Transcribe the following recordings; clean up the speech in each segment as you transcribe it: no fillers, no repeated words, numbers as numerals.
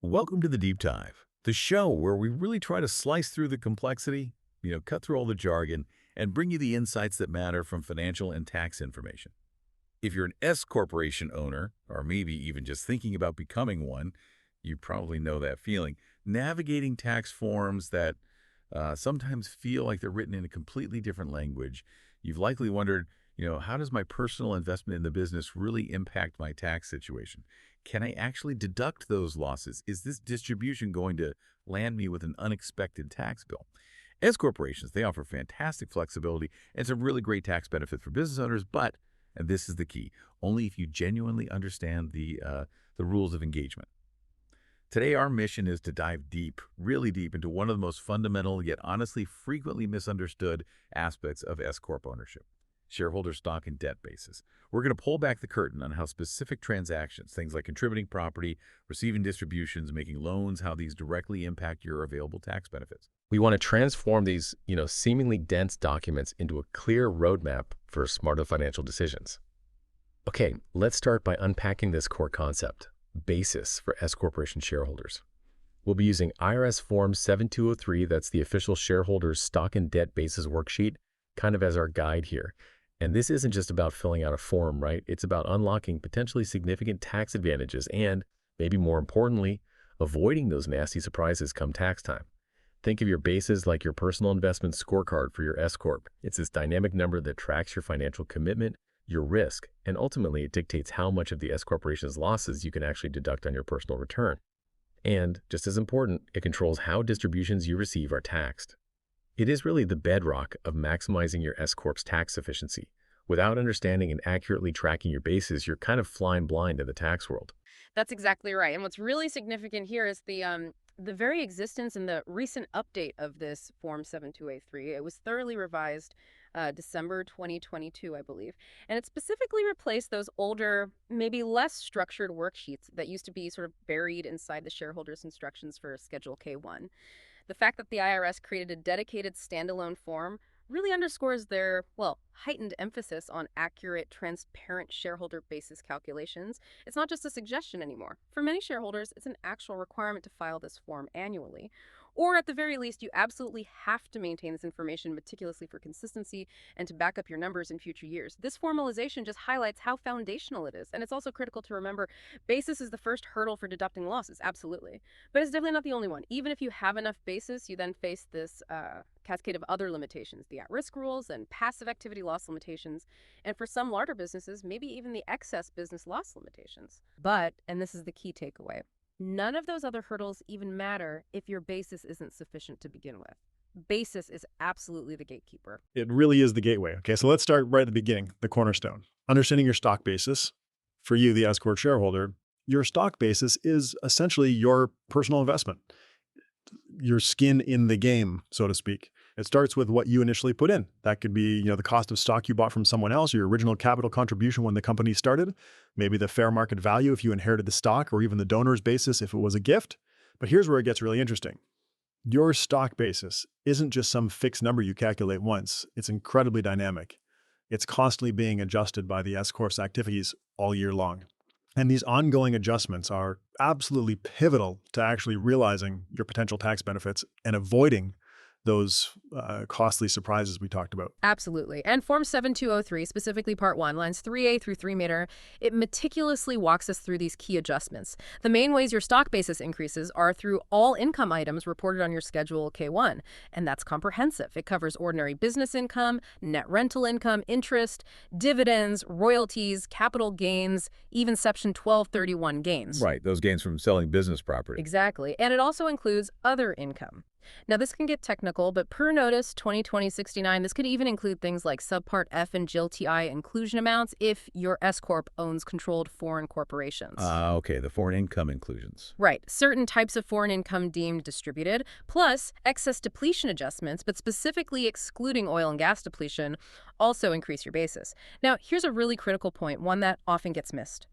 Welcome to the Deep Dive, the show where we really try to slice through the complexity, cut through all the jargon, and bring you the insights that matter from financial and tax information. If you're an S corporation owner, or maybe even just thinking about becoming one, you probably know that feeling. Navigating tax forms that sometimes feel like they're written in a completely different language. You've likely wondered, how does my personal investment in the business really impact my tax situation? Can I actually deduct those losses? Is this distribution going to land me with an unexpected tax bill? S corporations, they offer fantastic flexibility and some really great tax benefits for business owners, but, and this is the key, only if you genuinely understand the rules of engagement. Today, our mission is to dive deep, really deep, into one of the most fundamental yet honestly frequently misunderstood aspects of S Corp ownership: shareholder stock and debt basis. We're going to pull back the curtain on how specific transactions, things like contributing property, receiving distributions, making loans, how these directly impact your available tax benefits. We want to transform these, seemingly dense documents into a clear roadmap for smarter financial decisions. Okay, let's start by unpacking this core concept: basis for S corporation shareholders. We'll be using IRS Form 7203, that's the official shareholders stock and debt basis worksheet, kind of as our guide here. And this isn't just about filling out a form, right? It's about unlocking potentially significant tax advantages and, maybe more importantly, avoiding those nasty surprises come tax time. Think of your basis like your personal investment scorecard for your S Corp. It's this dynamic number that tracks your financial commitment, your risk, and ultimately it dictates how much of the S corporation's losses you can actually deduct on your personal return. And, just as important, it controls how distributions you receive are taxed. It is really the bedrock of maximizing your S Corp's tax efficiency. Without understanding and accurately tracking your basis, you're kind of flying blind in the tax world. That's exactly right. And what's really significant here is the very existence and the recent update of this Form 7283. It was thoroughly revised December 2022, I believe. And it specifically replaced those older, maybe less structured worksheets that used to be sort of buried inside the shareholders' instructions for Schedule K1. The fact that the IRS created a dedicated standalone form really underscores their, well, heightened emphasis on accurate, transparent shareholder basis calculations. It's not just a suggestion anymore. For many shareholders, it's an actual requirement to file this form annually. Or at the very least, you absolutely have to maintain this information meticulously for consistency and to back up your numbers in future years. This formalization just highlights how foundational it is. And it's also critical to remember basis is the first hurdle for deducting losses, absolutely. But it's definitely not the only one. Even if you have enough basis, you then face this cascade of other limitations, the at-risk rules and passive activity loss limitations, and for some larger businesses, maybe even the excess business loss limitations. But, and this is the key takeaway, none of those other hurdles even matter if your basis isn't sufficient to begin with. Basis is absolutely the gatekeeper. It really is the gateway. Okay, so let's start right at the beginning, the cornerstone. Understanding your stock basis. For you, the S Corp shareholder, your stock basis is essentially your personal investment, your skin in the game, so to speak. It starts with what you initially put in. That could be, the cost of stock you bought from someone else, your original capital contribution when the company started, maybe the fair market value if you inherited the stock, or even the donor's basis if it was a gift. But here's where it gets really interesting. Your stock basis isn't just some fixed number you calculate once. It's incredibly dynamic. It's constantly being adjusted by the S Corp's activities all year long. And these ongoing adjustments are absolutely pivotal to actually realizing your potential tax benefits and avoiding those costly surprises we talked about. Absolutely. And Form 7203, specifically Part 1, lines 3A through 3 meter, it meticulously walks us through these key adjustments. The main ways your stock basis increases are through all income items reported on your Schedule K1, and that's comprehensive. It covers ordinary business income, net rental income, interest, dividends, royalties, capital gains, even Section 1231 gains. Right, those gains from selling business property. Exactly. And it also includes other income. Now, this can get technical, but per notice 2020-69, this could even include things like Subpart F and GILTI inclusion amounts if your S Corp owns controlled foreign corporations. Okay, the foreign income inclusions. Right. Certain types of foreign income deemed distributed, plus excess depletion adjustments, but specifically excluding oil and gas depletion, also increase your basis. Now, here's a really critical point, one that often gets missed.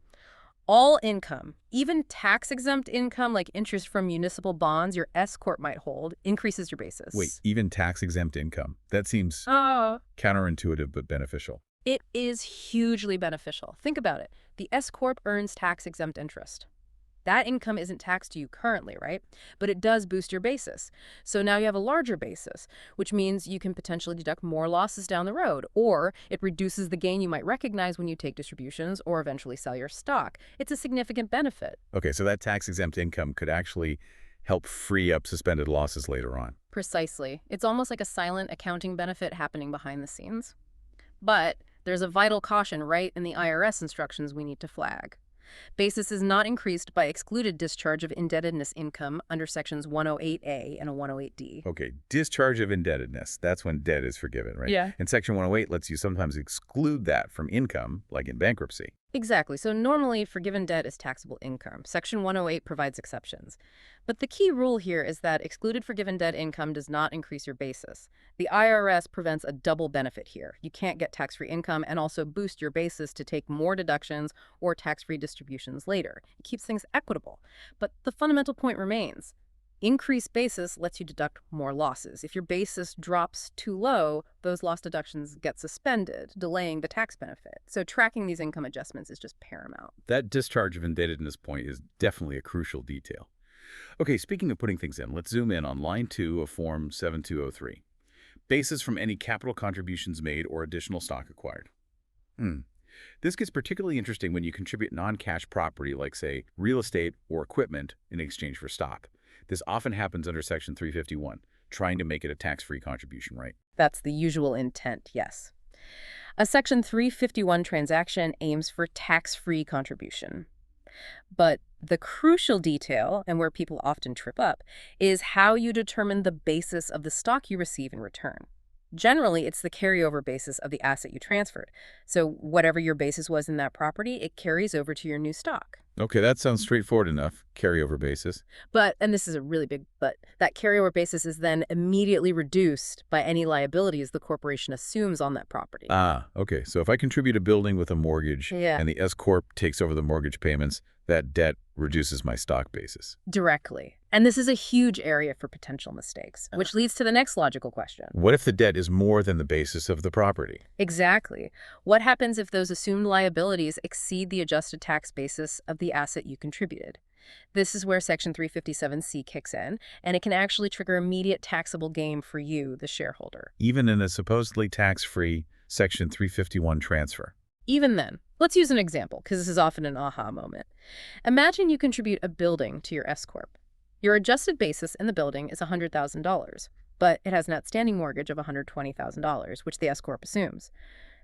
All income, even tax-exempt income like interest from municipal bonds your S Corp might hold, increases your basis. Wait, even tax-exempt income? That seems counterintuitive but beneficial. It is hugely beneficial. Think about it. The S Corp earns tax-exempt interest. That income isn't taxed to you currently, right? But it does boost your basis. So now you have a larger basis, which means you can potentially deduct more losses down the road, or it reduces the gain you might recognize when you take distributions or eventually sell your stock. It's a significant benefit. Okay, so that tax-exempt income could actually help free up suspended losses later on. Precisely. It's almost like a silent accounting benefit happening behind the scenes. But there's a vital caution right in the IRS instructions we need to flag. Basis is not increased by excluded discharge of indebtedness income under sections 108A and 108D. Okay, discharge of indebtedness. That's when debt is forgiven, right? Yeah. And Section 108 lets you sometimes exclude that from income, like in bankruptcy. Exactly. So normally, forgiven debt is taxable income. Section 108 provides exceptions. But the key rule here is that excluded forgiven debt income does not increase your basis. The IRS prevents a double benefit here. You can't get tax-free income and also boost your basis to take more deductions or tax-free distributions later. It keeps things equitable. But the fundamental point remains. Increased basis lets you deduct more losses. If your basis drops too low, those loss deductions get suspended, delaying the tax benefit. So tracking these income adjustments is just paramount. That discharge of indebtedness point is definitely a crucial detail. Okay, speaking of putting things in, let's zoom in on line 2 of Form 7203. Basis from any capital contributions made or additional stock acquired. This gets particularly interesting when you contribute non-cash property like, say, real estate or equipment in exchange for stock. This often happens under Section 351, trying to make it a tax-free contribution, right? That's the usual intent, yes. A Section 351 transaction aims for tax-free contribution. But the crucial detail, and where people often trip up, is how you determine the basis of the stock you receive in return. Generally, it's the carryover basis of the asset you transferred. So whatever your basis was in that property, it carries over to your new stock. Okay, that sounds straightforward enough. Carryover basis. But, and this is a really big but, that carryover basis is then immediately reduced by any liabilities the corporation assumes on that property. Okay. So if I contribute a building with a mortgage and the S-Corp takes over the mortgage payments, that debt reduces my stock basis. Directly. And this is a huge area for potential mistakes, which leads to the next logical question. What if the debt is more than the basis of the property? Exactly. What happens if those assumed liabilities exceed the adjusted tax basis of the asset you contributed? This is where Section 357C kicks in, and it can actually trigger immediate taxable gain for you, the shareholder. Even in a supposedly tax-free Section 351 transfer. Even then, let's use an example, because this is often an aha moment. Imagine you contribute a building to your S-Corp. Your adjusted basis in the building is $100,000, but it has an outstanding mortgage of $120,000, which the S-Corp assumes.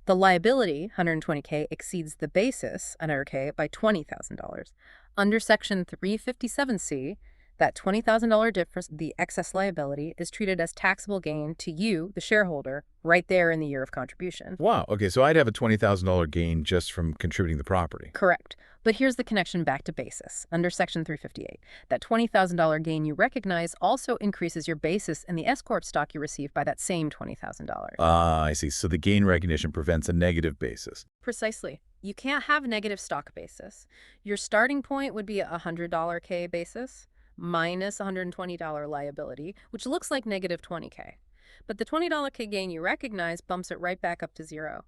The liability, $120K, exceeds the basis, $100K, by $20,000. Under Section 357C, that $20,000 difference, the excess liability, is treated as taxable gain to you, the shareholder, right there in the year of contribution. Wow. Okay, so I'd have a $20,000 gain just from contributing the property. Correct. But here's the connection back to basis. Under Section 358, that $20,000 gain you recognize also increases your basis in the S-Corp stock you receive by that same $20,000. I see. So the gain recognition prevents a negative basis. Precisely. You can't have negative stock basis. Your starting point would be a $100K basis minus $120 liability, which looks like negative $20K. But the $20K gain you recognize bumps it right back up to zero.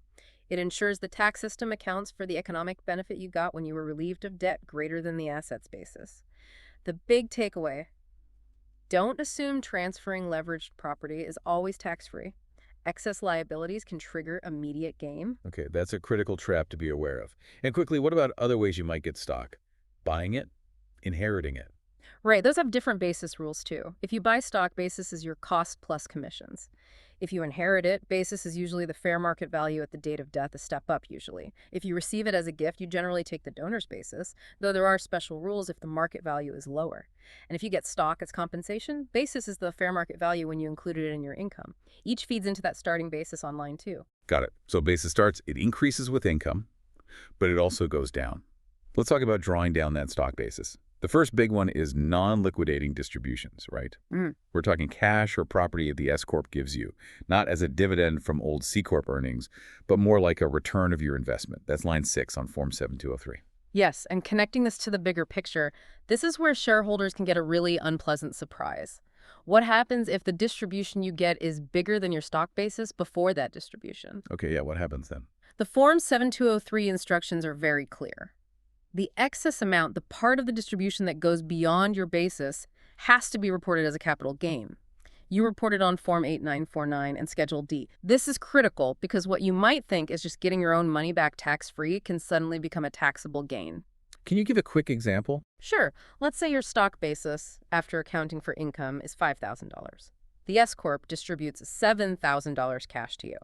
It ensures the tax system accounts for the economic benefit you got when you were relieved of debt greater than the asset's basis. The big takeaway: don't assume transferring leveraged property is always tax-free. Excess liabilities can trigger immediate gain. Okay, that's a critical trap to be aware of. And quickly, what about other ways you might get stock? Buying it? Inheriting it? Right, those have different basis rules too. If you buy stock, basis is your cost plus commissions. If you inherit it, basis is usually the fair market value at the date of death, a step up usually. If you receive it as a gift, you generally take the donor's basis, though there are special rules if the market value is lower. And if you get stock as compensation, basis is the fair market value when you include it in your income. Each feeds into that starting basis on line 2. Got it. So basis starts, it increases with income, but it also goes down. Let's talk about drawing down that stock basis. The first big one is non-liquidating distributions, right? We're talking cash or property the S-Corp gives you, not as a dividend from old C-Corp earnings, but more like a return of your investment. That's line 6 on Form 7203. Yes, and connecting this to the bigger picture, this is where shareholders can get a really unpleasant surprise. What happens if the distribution you get is bigger than your stock basis before that distribution? Okay, yeah, what happens then? The Form 7203 instructions are very clear. The excess amount, the part of the distribution that goes beyond your basis, has to be reported as a capital gain. You report it on Form 8949 and Schedule D. This is critical because what you might think is just getting your own money back tax-free can suddenly become a taxable gain. Can you give a quick example? Sure, let's say your stock basis, after accounting for income, is $5,000. The S-Corp distributes $7,000 cash to you.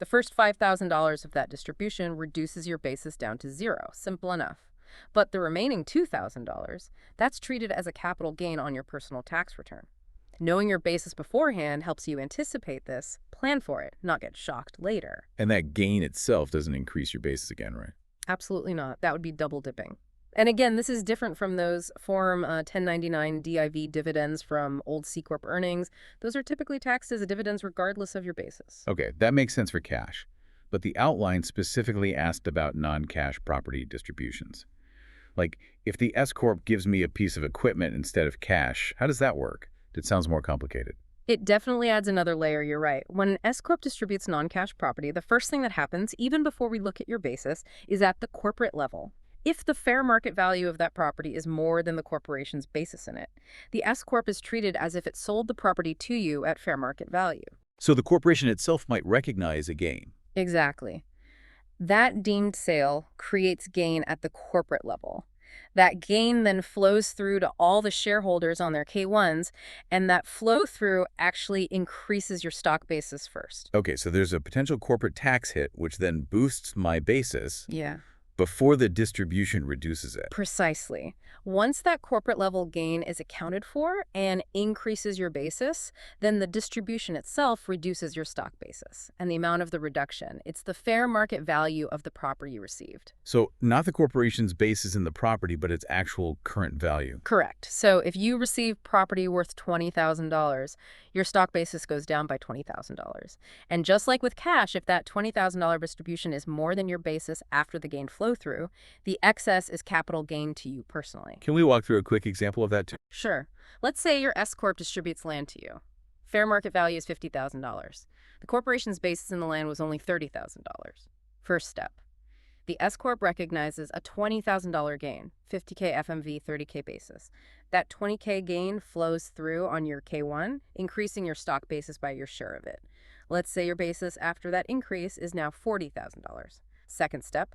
The first $5,000 of that distribution reduces your basis down to zero. Simple enough. But the remaining $2,000, that's treated as a capital gain on your personal tax return. Knowing your basis beforehand helps you anticipate this, plan for it, not get shocked later. And that gain itself doesn't increase your basis again, right? Absolutely not. That would be double dipping. And again, this is different from those Form 1099 DIV dividends from old C-Corp earnings. Those are typically taxed as dividends regardless of your basis. Okay, that makes sense for cash. But the outline specifically asked about non-cash property distributions. Like, if the S-Corp gives me a piece of equipment instead of cash, how does that work? It sounds more complicated. It definitely adds another layer, you're right. When an S-Corp distributes non-cash property, the first thing that happens, even before we look at your basis, is at the corporate level. If the fair market value of that property is more than the corporation's basis in it, the S-Corp is treated as if it sold the property to you at fair market value. So the corporation itself might recognize a gain. Exactly. That deemed sale creates gain at the corporate level. That gain then flows through to all the shareholders on their K-1s, and that flow-through actually increases your stock basis first. Okay, so there's a potential corporate tax hit, which then boosts my basis Yeah. before the distribution reduces it. Precisely. Once that corporate level gain is accounted for and increases your basis, then the distribution itself reduces your stock basis and the amount of the reduction. It's the fair market value of the property you received. So not the corporation's basis in the property, but its actual current value. Correct. So if you receive property worth $20,000, your stock basis goes down by $20,000. And just like with cash, if that $20,000 distribution is more than your basis after the gain flow through, the excess is capital gain to you personally. Can we walk through a quick example of that too? Sure. Let's say your S-Corp distributes land to you. Fair market value is $50,000. The corporation's basis in the land was only $30,000. First step. The S-Corp recognizes a $20,000 gain, $50K FMV, $30K basis. That $20K gain flows through on your K1, increasing your stock basis by your share of it. Let's say your basis after that increase is now $40,000. Second step,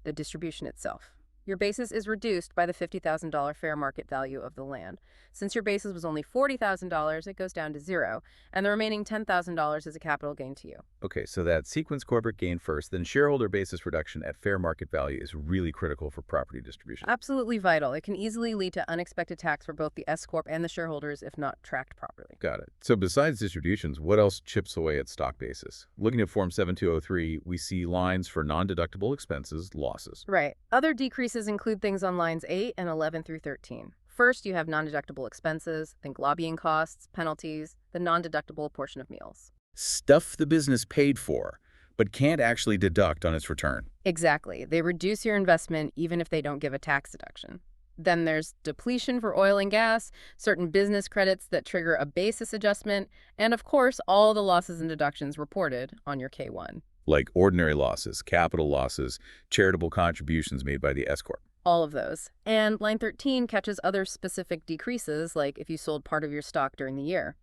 the distribution itself. Your basis is reduced by the $50,000 fair market value of the land. Since your basis was only $40,000, it goes down to zero, and the remaining $10,000 is a capital gain to you. Okay, so that sequence corporate gain first, then shareholder basis reduction at fair market value is really critical for property distribution. Absolutely vital. It can easily lead to unexpected tax for both the S-Corp and the shareholders if not tracked properly. Got it. So besides distributions, what else chips away at stock basis? Looking at Form 7203, we see lines for non-deductible expenses, losses. Right. Other decreases include things on lines 8 and 11 through 13. First, you have non-deductible expenses, think lobbying costs, penalties, the non-deductible portion of meals. Stuff the business paid for, but can't actually deduct on its return. Exactly. They reduce your investment even if they don't give a tax deduction. Then there's depletion for oil and gas, certain business credits that trigger a basis adjustment, and of course, all the losses and deductions reported on your K1. Like ordinary losses, capital losses, charitable contributions made by the S-Corp. All of those. And line 13 catches other specific decreases, like if you sold part of your stock during the year.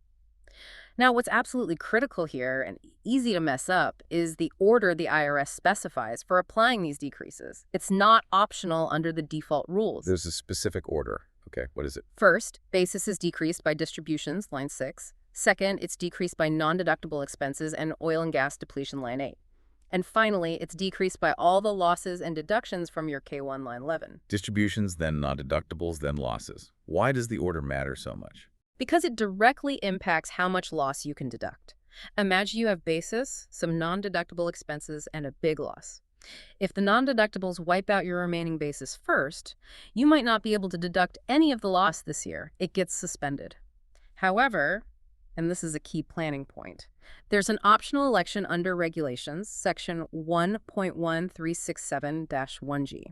Now, what's absolutely critical here, and easy to mess up, is the order the IRS specifies for applying these decreases. It's not optional under the default rules. There's a specific order. Okay, what is it? First, basis is decreased by distributions, line 6. Second, it's decreased by non-deductible expenses and oil and gas depletion, line 8. And finally, it's decreased by all the losses and deductions from your K1, line 11. Distributions, then non-deductibles, then losses. Why does the order matter so much? Because it directly impacts how much loss you can deduct. Imagine you have basis, some non-deductible expenses, and a big loss. If the non-deductibles wipe out your remaining basis first, you might not be able to deduct any of the loss this year. It gets suspended. However, and this is a key planning point, there's an optional election under regulations, section 1.1367-1G.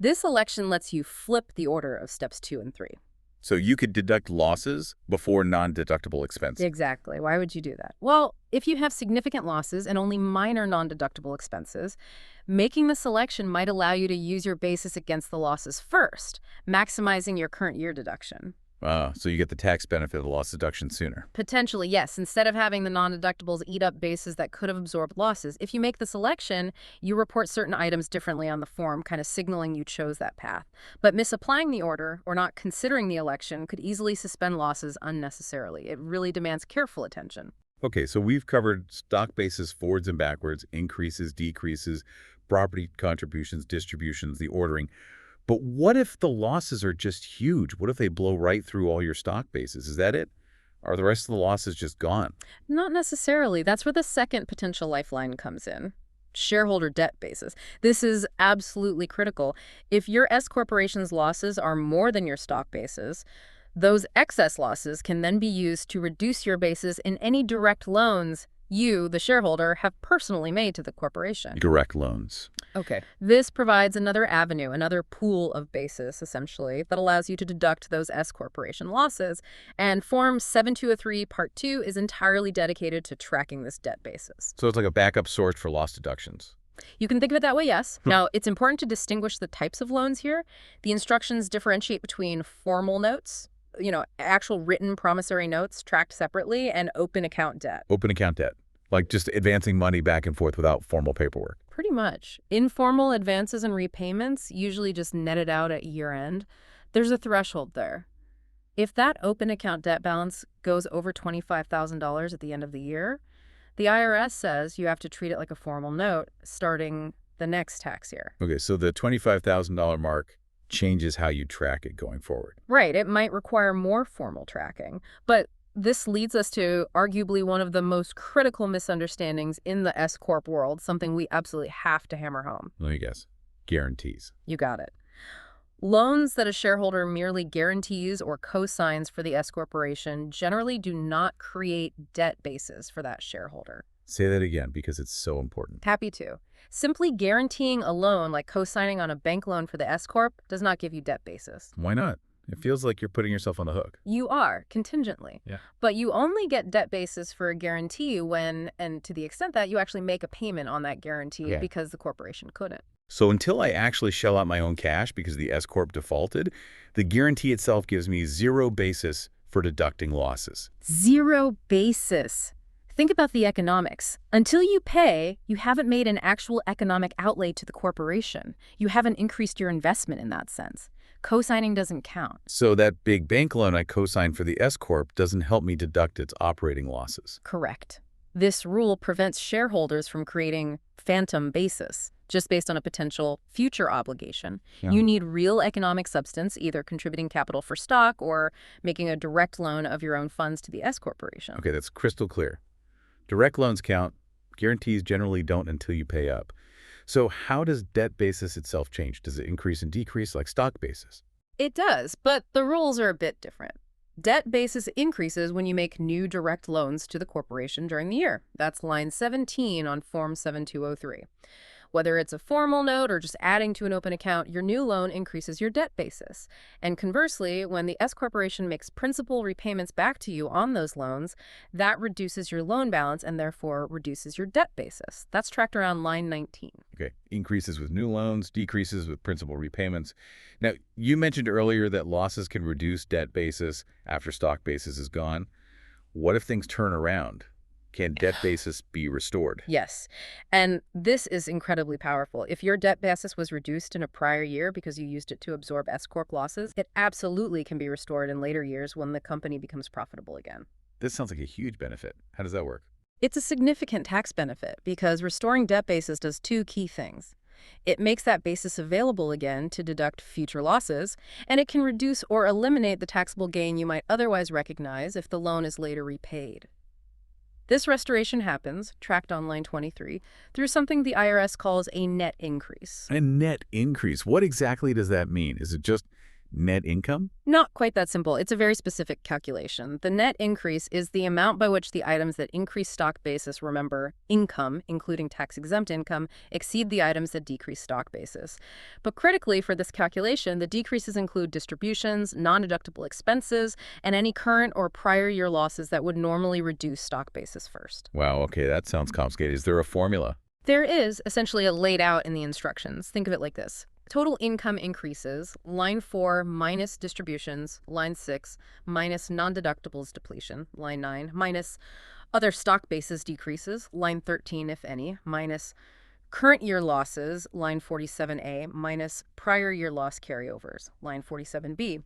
This election lets you flip the order of steps 2 and 3. So you could deduct losses before non-deductible expenses. Exactly. Why would you do that? Well, if you have significant losses and only minor non-deductible expenses, making the selection might allow you to use your basis against the losses first, maximizing your current year deduction. So you get the tax benefit of the loss deduction sooner. Potentially, yes. Instead of having the non-deductibles eat up bases that could have absorbed losses, if you make the selection, you report certain items differently on the form, kind of signaling you chose that path. But misapplying the order or not considering the election could easily suspend losses unnecessarily. It really demands careful attention. Okay, so we've covered stock basis forwards and backwards, increases, decreases, property contributions, distributions, the ordering. But what if the losses are just huge? What if they blow right through all your stock bases? Is that it? Are the rest of the losses just gone? Not necessarily. That's where the second potential lifeline comes in. Shareholder debt basis. This is absolutely critical. If your S corporation's losses are more than your stock basis, those excess losses can then be used to reduce your basis in any direct loans you, the shareholder, have personally made to the corporation. Direct loans. Okay. This provides another avenue, another pool of basis, essentially, that allows you to deduct those S corporation losses. And Form 7203 Part 2 is entirely dedicated to tracking this debt basis. So it's like a backup source for loss deductions. You can think of it that way, yes. Now, it's important to distinguish the types of loans here. The instructions differentiate between formal notes, actual written promissory notes tracked separately, and open account debt. Open account debt. Like just advancing money back and forth without formal paperwork. Pretty much. Informal advances and repayments usually just netted out at year end. There's a threshold there. If that open account debt balance goes over $25,000 at the end of the year, the IRS says you have to treat it like a formal note starting the next tax year. Okay, so the $25,000 mark changes how you track it going forward. Right. It might require more formal tracking, but this leads us to arguably one of the most critical misunderstandings in the S Corp world, something we absolutely have to hammer home. Let me guess. Guarantees. You got it. Loans that a shareholder merely guarantees or co-signs for the S corporation generally do not create debt bases for that shareholder. Say that again because it's so important. Happy to. Simply guaranteeing a loan, like co-signing on a bank loan for the S Corp, does not give you debt basis. Why not? It feels like you're putting yourself on the hook. You are, contingently. Yeah. But you only get debt basis for a guarantee when, and to the extent that you actually make a payment on that guarantee because the corporation couldn't. So until I actually shell out my own cash because the S Corp defaulted, the guarantee itself gives me zero basis for deducting losses. Zero basis. Think about the economics. Until you pay, you haven't made an actual economic outlay to the corporation. You haven't increased your investment in that sense. Co-signing doesn't count. So that big bank loan I co-signed for the S Corp doesn't help me deduct its operating losses. Correct. This rule prevents shareholders from creating phantom basis just based on a potential future obligation. Yeah. You need real economic substance, either contributing capital for stock or making a direct loan of your own funds to the S corporation. Okay, that's crystal clear. Direct loans count. Guarantees generally don't until you pay up. So how does debt basis itself change? Does it increase and decrease like stock basis? It does, but the rules are a bit different. Debt basis increases when you make new direct loans to the corporation during the year. That's line 17 on Form 7203. Whether it's a formal note or just adding to an open account, your new loan increases your debt basis. And conversely, when the S corporation makes principal repayments back to you on those loans, that reduces your loan balance and therefore reduces your debt basis. That's tracked around line 19. Okay, increases with new loans, decreases with principal repayments. Now, you mentioned earlier that losses can reduce debt basis after stock basis is gone. What if things turn around? Can debt basis be restored? Yes. And this is incredibly powerful. If your debt basis was reduced in a prior year because you used it to absorb S Corp losses, it absolutely can be restored in later years when the company becomes profitable again. This sounds like a huge benefit. How does that work? It's a significant tax benefit because restoring debt basis does two key things. It makes that basis available again to deduct future losses, and it can reduce or eliminate the taxable gain you might otherwise recognize if the loan is later repaid. This restoration happens, tracked on line 23, through something the IRS calls a net increase. A net increase. What exactly does that mean? Is it just net income? Not quite that simple. It's a very specific calculation. The net increase is the amount by which the items that increase stock basis, remember, income, including tax-exempt income, exceed the items that decrease stock basis. But critically for this calculation, the decreases include distributions, non-deductible expenses, and any current or prior year losses that would normally reduce stock basis first. Wow, okay, that sounds complicated. Is there a formula? There is essentially laid out in the instructions. Think of it like this. Total income increases, line 4 minus distributions, line 6 minus non-deductibles depletion, line 9 minus other stock basis decreases, line 13 if any, minus current year losses, line 47A, minus prior year loss carryovers, line 47B.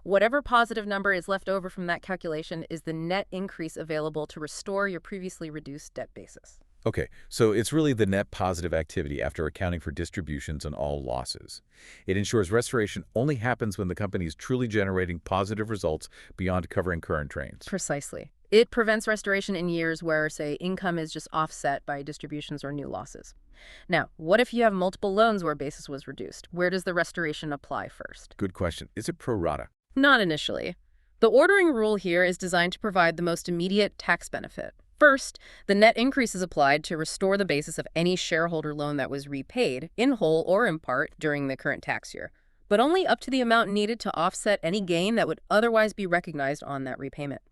Whatever positive number is left over from that calculation is the net increase available to restore your previously reduced debt basis. Okay, so it's really the net positive activity after accounting for distributions and all losses. It ensures restoration only happens when the company is truly generating positive results beyond covering current drains. Precisely. It prevents restoration in years where, say, income is just offset by distributions or new losses. Now, what if you have multiple loans where basis was reduced? Where does the restoration apply first? Good question. Is it pro rata? Not initially. The ordering rule here is designed to provide the most immediate tax benefit. First, the net increase is applied to restore the basis of any shareholder loan that was repaid, in whole or in part, during the current tax year, but only up to the amount needed to offset any gain that would otherwise be recognized on that repayment.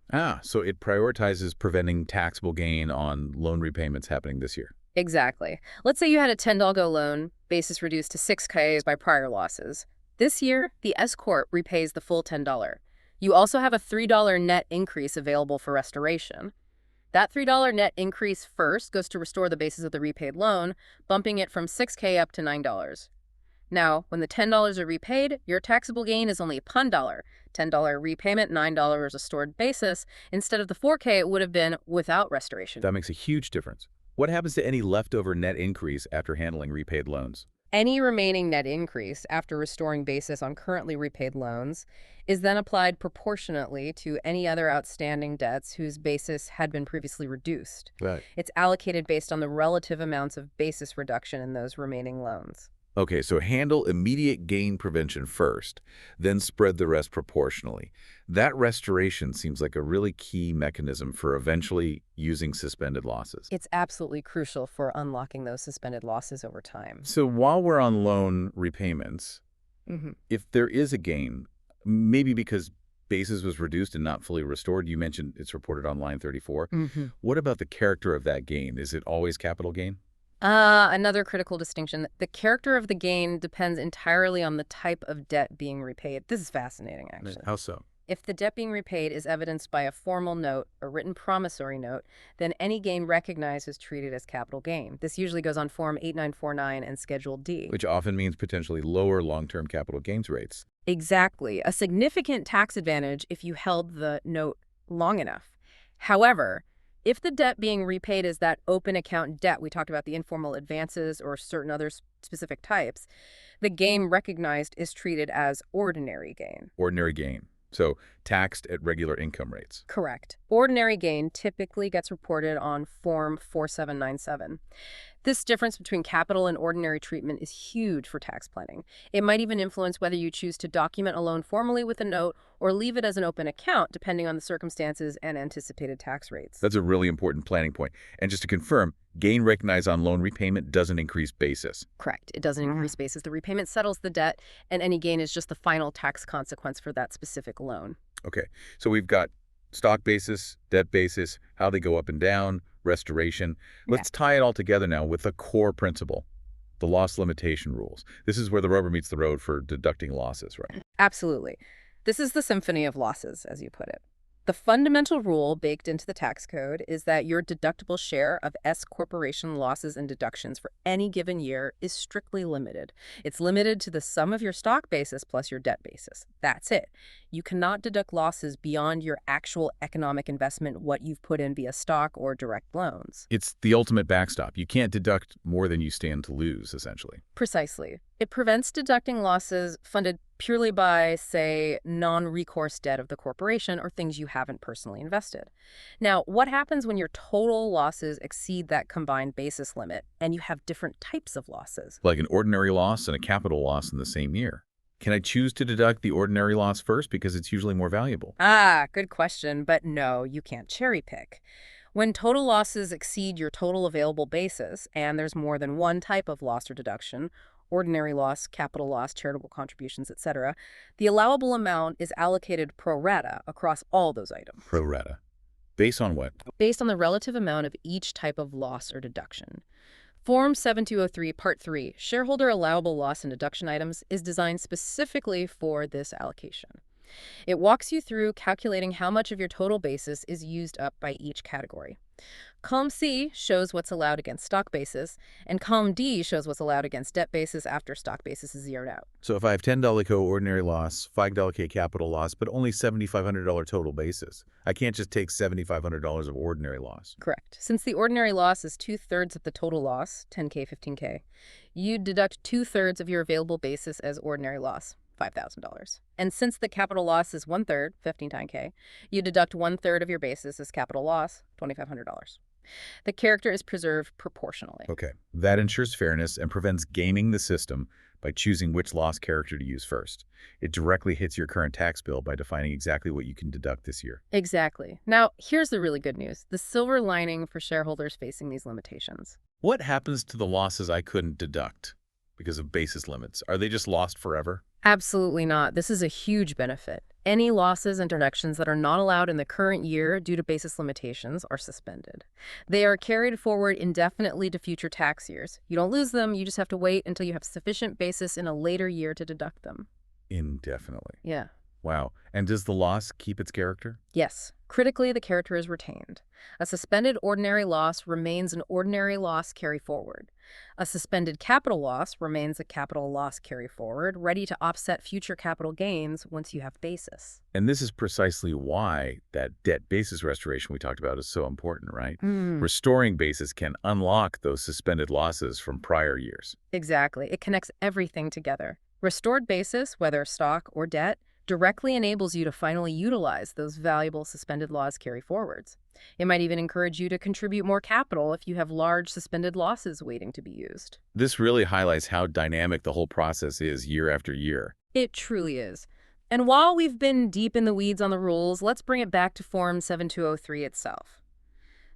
So it prioritizes preventing taxable gain on loan repayments happening this year. Exactly. Let's say you had a $10 loan, basis reduced to $6K by prior losses. This year, the S-Corp repays the full $10. You also have a $3 net increase available for restoration. That $3 net increase first goes to restore the basis of the repaid loan, bumping it from $6K up to $9. Now, when the $10 are repaid, your taxable gain is only $1. $10 repayment, $9 restored basis, instead of the $4K it would have been without restoration. That makes a huge difference. What happens to any leftover net increase after handling repaid loans? Any remaining net increase after restoring basis on currently repaid loans is then applied proportionately to any other outstanding debts whose basis had been previously reduced. Right. It's allocated based on the relative amounts of basis reduction in those remaining loans. Okay, so handle immediate gain prevention first, then spread the rest proportionally. That restoration seems like a really key mechanism for eventually using suspended losses. It's absolutely crucial for unlocking those suspended losses over time. So while we're on loan repayments, Mm-hmm. if there is a gain, maybe because basis was reduced and not fully restored, you mentioned it's reported on line 34. Mm-hmm. What about the character of that gain? Is it always capital gain? Another critical distinction. The character of the gain depends entirely on the type of debt being repaid. This is fascinating, actually. How so? If the debt being repaid is evidenced by a formal note, a written promissory note, then any gain recognized is treated as capital gain. This usually goes on Form 8949 and Schedule D. Which often means potentially lower long-term capital gains rates. Exactly. A significant tax advantage if you held the note long enough. However, if the debt being repaid is that open account debt, we talked about the informal advances or certain other specific types, the gain recognized is treated as ordinary gain. Ordinary gain. So taxed at regular income rates. Correct. Ordinary gain typically gets reported on Form 4797. This difference between capital and ordinary treatment is huge for tax planning. It might even influence whether you choose to document a loan formally with a note or leave it as an open account, depending on the circumstances and anticipated tax rates. That's a really important planning point. And just to confirm, gain recognized on loan repayment doesn't increase basis. Correct. It doesn't increase basis. The repayment settles the debt, and any gain is just the final tax consequence for that specific loan. Okay, so we've got stock basis, debt basis, how they go up and down, restoration. Let's tie it all together now with a core principle, the loss limitation rules. This is where the rubber meets the road for deducting losses, right? Absolutely. This is the symphony of losses, as you put it. The fundamental rule baked into the tax code is that your deductible share of S corporation losses and deductions for any given year is strictly limited. It's limited to the sum of your stock basis plus your debt basis. That's it. You cannot deduct losses beyond your actual economic investment, what you've put in via stock or direct loans. It's the ultimate backstop. You can't deduct more than you stand to lose, essentially. Precisely. It prevents deducting losses funded purely by, say, non-recourse debt of the corporation or things you haven't personally invested. Now, what happens when your total losses exceed that combined basis limit and you have different types of losses? Like an ordinary loss and a capital loss in the same year. Can I choose to deduct the ordinary loss first because it's usually more valuable? Ah, good question, but no, you can't cherry pick. When total losses exceed your total available basis, and there's more than one type of loss or deduction, ordinary loss, capital loss, charitable contributions, etc., the allowable amount is allocated pro rata across all those items, Pro rata. Based on what? based on the relative amount of each type of loss or deduction. Form 7203, Part 3, Shareholder Allowable Loss and Deduction Items, is designed specifically for this allocation. It walks you through calculating how much of your total basis is used up by each category. Column C shows what's allowed against stock basis, and column D shows what's allowed against debt basis after stock basis is zeroed out. So if I have $10 co ordinary loss, $5 K capital loss, but only $7,500 total basis, I can't just take $7,500 of ordinary loss. Correct. Since the ordinary loss is 2/3 of the total loss, 10K, 15K, you deduct 2/3 of your available basis as ordinary loss, $5,000. And since the capital loss is 1/3, 15K, you deduct 1/3 of your basis as capital loss, $2,500. The character is preserved proportionally. Okay, that ensures fairness and prevents gaming the system by choosing which loss character to use first. It directly hits your current tax bill by defining exactly what you can deduct this year. Exactly. Now, here's the really good news, the silver lining for shareholders facing these limitations. What happens to the losses I couldn't deduct because of basis limits? Are they just lost forever? Absolutely not. This is a huge benefit. Any losses and deductions that are not allowed in the current year due to basis limitations are suspended. They are carried forward indefinitely to future tax years. You don't lose them, you just have to wait until you have sufficient basis in a later year to deduct them. Indefinitely. Yeah. Wow. And does the loss keep its character? Yes. Critically, the character is retained. A suspended ordinary loss remains an ordinary loss carry forward. A suspended capital loss remains a capital loss carry forward, ready to offset future capital gains once you have basis. And this is precisely why that debt basis restoration we talked about is so important, right? Restoring basis can unlock those suspended losses from prior years. Exactly. It connects everything together. Restored basis, whether stock or debt, directly enables you to finally utilize those valuable suspended loss carry forwards. It might even encourage you to contribute more capital if you have large suspended losses waiting to be used. This really highlights how dynamic the whole process is year after year. It truly is. And while we've been deep in the weeds on the rules, let's bring it back to Form 7203 itself.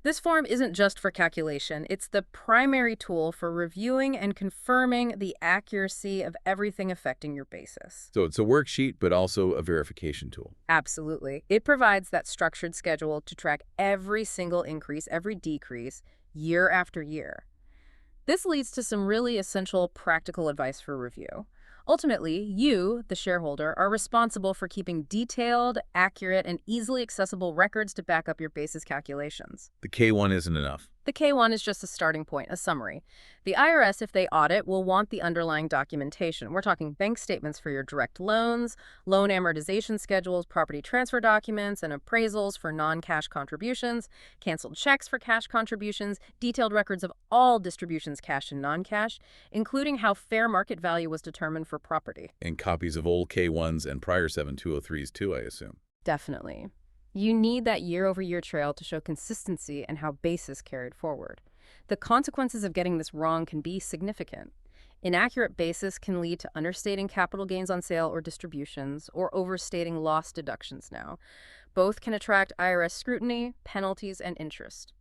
This form isn't just for calculation, it's the primary tool for reviewing and confirming the accuracy of everything affecting your basis. So it's a worksheet, but also a verification tool. Absolutely. It provides that structured schedule to track every single increase, every decrease, year after year. This leads to some really essential practical advice for review. Ultimately, you, the shareholder, are responsible for keeping detailed, accurate, and easily accessible records to back up your basis calculations. The K1 isn't enough. The K1 is just a starting point, a summary. The IRS, if they audit, will want the underlying documentation. We're talking bank statements for your direct loans, loan amortization schedules, property transfer documents, and appraisals for non-cash contributions, canceled checks for cash contributions, detailed records of all distributions cash and non-cash, including how fair market value was determined for property. And copies of old K1s and prior 7203s too, I assume. Definitely. You need that year-over-year trail to show consistency and how basis carried forward. The consequences of getting this wrong can be significant. Inaccurate basis can lead to understating capital gains on sale or distributions, or overstating loss deductions now. Both can attract IRS scrutiny, penalties, and interest.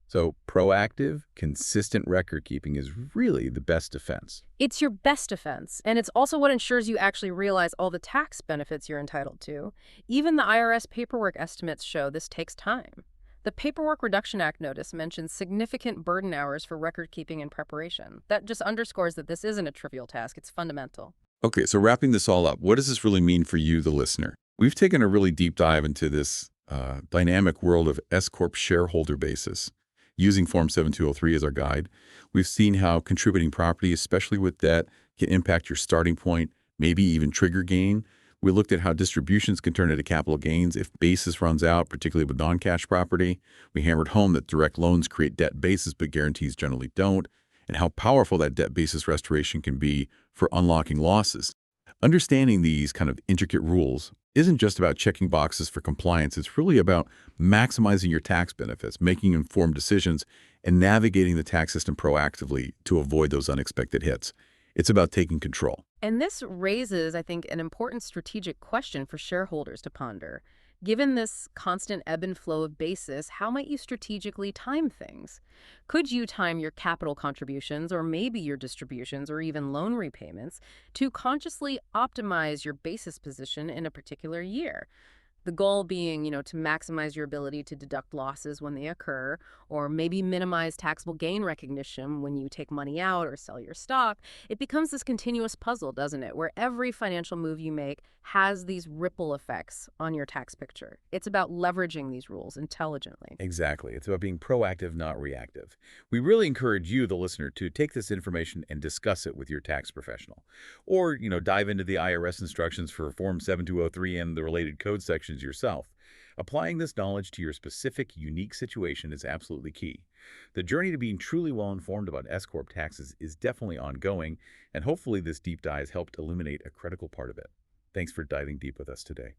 So proactive, consistent record keeping is really the best defense. It's your best defense, and it's also what ensures you actually realize all the tax benefits you're entitled to. Even the IRS paperwork estimates show this takes time. The Paperwork Reduction Act notice mentions significant burden hours for record keeping and preparation. That just underscores that this isn't a trivial task, it's fundamental. Okay, so wrapping this all up, what does this really mean for you, the listener? We've taken a really deep dive into this dynamic world of S-Corp shareholder basis. Using Form 7203 as our guide, we've seen how contributing property, especially with debt, can impact your starting point, maybe even trigger gain. We looked at how distributions can turn into capital gains if basis runs out, particularly with non-cash property. We hammered home that direct loans create debt basis, but guarantees generally don't, and how powerful that debt basis restoration can be for unlocking losses. Understanding these kind of intricate rules isn't just about checking boxes for compliance. It's really about maximizing your tax benefits, making informed decisions, and navigating the tax system proactively to avoid those unexpected hits. It's about taking control. And this raises, I think, an important strategic question for shareholders to ponder. Given this constant ebb and flow of basis, how might you strategically time things? Could you time your capital contributions or maybe your distributions or even loan repayments to consciously optimize your basis position in a particular year? The goal being, to maximize your ability to deduct losses when they occur, or maybe minimize taxable gain recognition when you take money out or sell your stock. It becomes this continuous puzzle, doesn't it? Where every financial move you make has these ripple effects on your tax picture. It's about leveraging these rules intelligently. Exactly. It's about being proactive, not reactive. We really encourage you, the listener, to take this information and discuss it with your tax professional. Or, dive into the IRS instructions for Form 7203 and the related code sections yourself. Applying this knowledge to your specific, unique situation is absolutely key. The journey to being truly well-informed about S-Corp taxes is definitely ongoing, and hopefully this deep dive has helped illuminate a critical part of it. Thanks for diving deep with us today.